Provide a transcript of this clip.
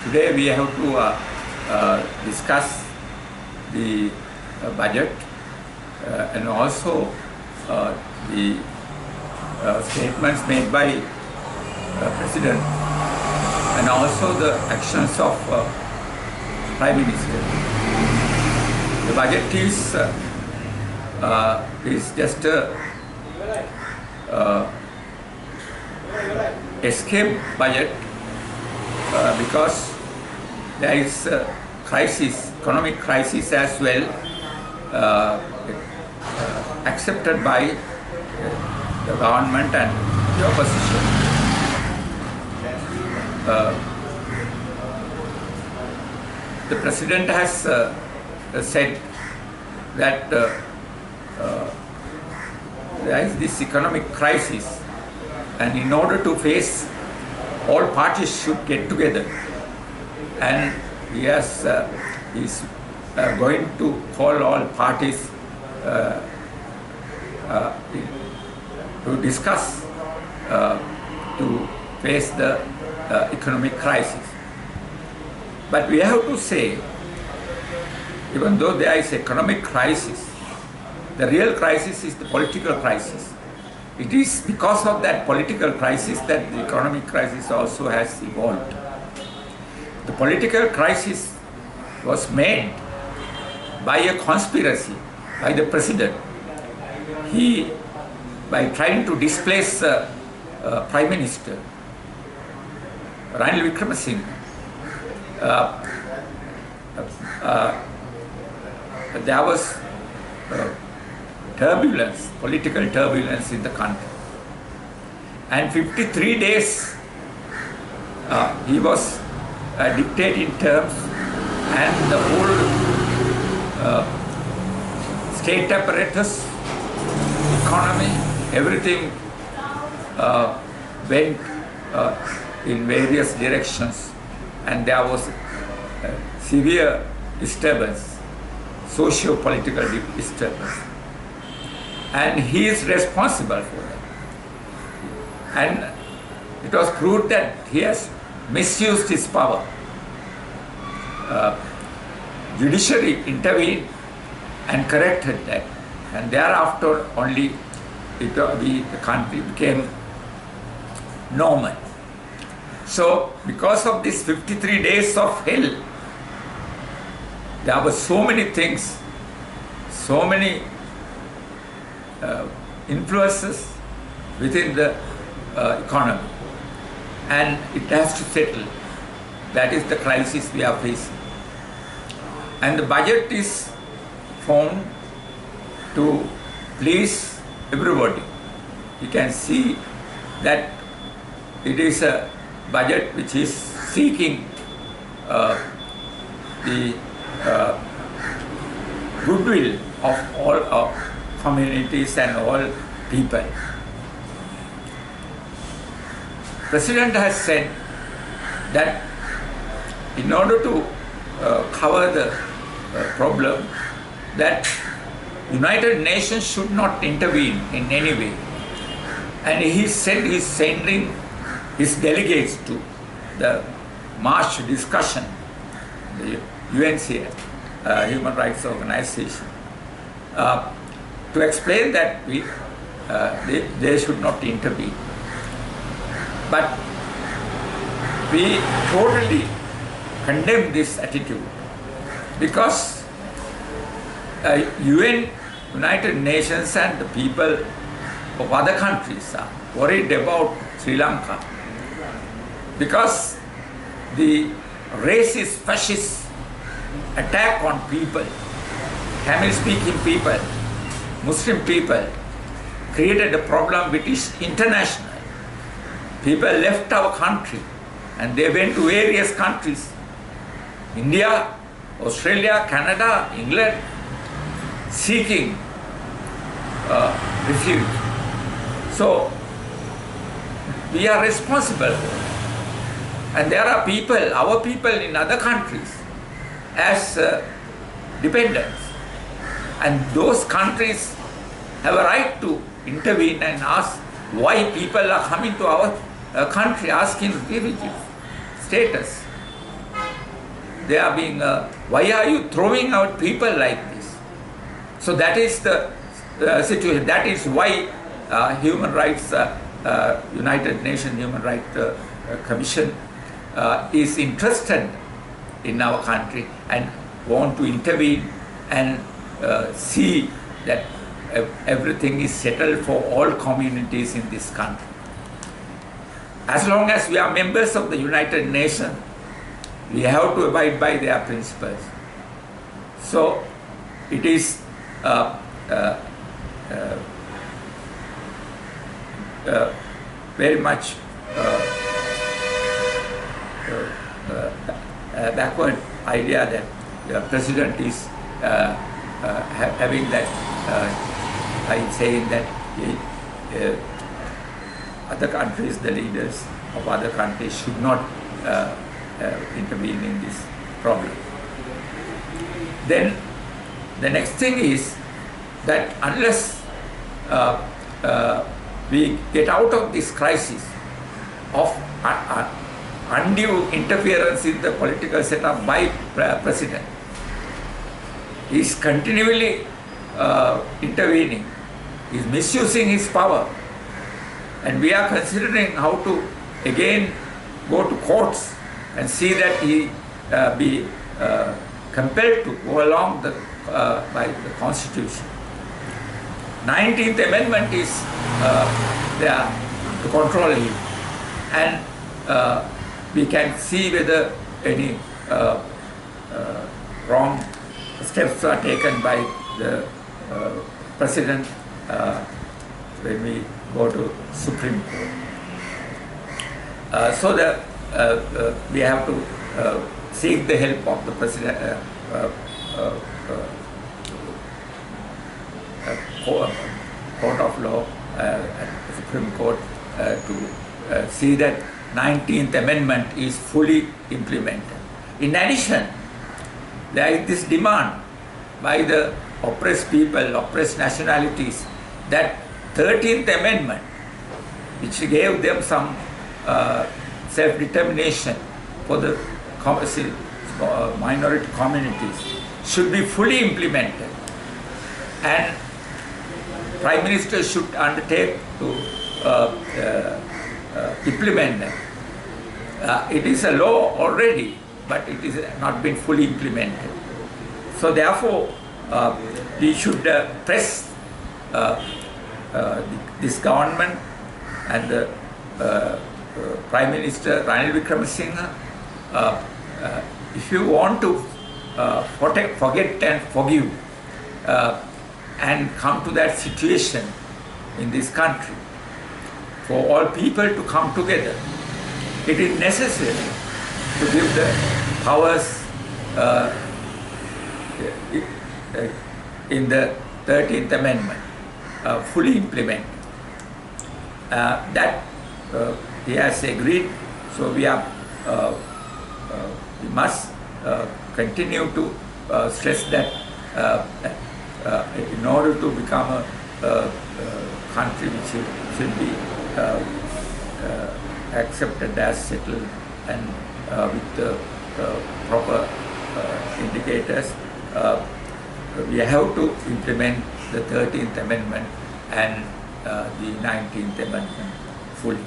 Today we have to discuss the budget and also the statements made by President and also the actions of Prime Minister. The budget is just a escape budget because there is a crisis, economic crisis as well, accepted by the government and the opposition. The President has said that there is this economic crisis, and in order to face, all parties should get together. And he is going to call all parties to discuss to face the economic crisis. But we have to say, even though there is economic crisis, the real crisis is the political crisis. It is because of that political crisis that the economic crisis also has evolved. The political crisis was made by a conspiracy by the President. He, by trying to displace Prime Minister, Dr.VKRAMABAHU, there was turbulence, political turbulence in the country. And 53 days he was dictating terms, and the whole state apparatus, economy, everything went in various directions, and there was severe disturbance, socio-political disturbance. And he is responsible for that. And it was proved that he has misused his power. Judiciary intervened and corrected that. And thereafter only the country became normal. So because of this 53 days of hell, there were so many things, so many influences within the economy, and it has to settle. That is the crisis we are facing. And the budget is formed to please everybody. You can see that it is a budget which is seeking the goodwill of all communities and all people. President has said that in order to cover the problem, that United Nations should not intervene in any way. And he said he's sending his delegates to the March discussion, the UNHCR, Human Rights Organization, to explain that they should not intervene. But we totally condemn this attitude, because United Nations and the people of other countries are worried about Sri Lanka, because the racist, fascist attack on people, Tamil-speaking people, Muslim people, created a problem which is international. People left our country and they went to various countries, India, Australia, Canada, England, seeking refuge. So we are responsible. And there are people, our people in other countries, as dependents. And those countries have a right to intervene and ask why people are coming to our country asking refugee status. They are being, why are you throwing out people like this? So that is the situation. That is why Human Rights, United Nations Human Rights Commission is interested in our country and want to intervene and see that everything is settled for all communities in this country. As long as we are members of the United Nations, we have to abide by their principles. So it is very much backward idea that the president is having that, saying that other countries, the leaders of other countries should not intervene in this problem. Then the next thing is that unless we get out of this crisis of undue interference in the political setup by president, he is continually intervening, he is misusing his power, and we are considering how to again go to courts and see that he be compelled to go along by the Constitution. 19th Amendment is there to control him, and we can see whether any wrong steps are taken by the President when we go to Supreme Court. So that we have to seek the help of the President, Court of Law, Supreme Court, to see that 19th Amendment is fully implemented. In addition, there is this demand by the oppressed people, oppressed nationalities, that 13th Amendment, which gave them some self-determination for the minority communities, should be fully implemented, and Prime Minister should undertake to implement them. It is a law already, but it is not been fully implemented. So therefore, we should press this government and the Prime Minister Ranil Wickremesinghe, if you want to forget and forgive and come to that situation in this country, for all people to come together, it is necessary to give the powers in the 13th Amendment fully implemented. That he has agreed, so we must continue to stress that in order to become a country which should be accepted as settled and with the proper indicators, we have to implement the 13th Amendment and the 19th Amendment fully.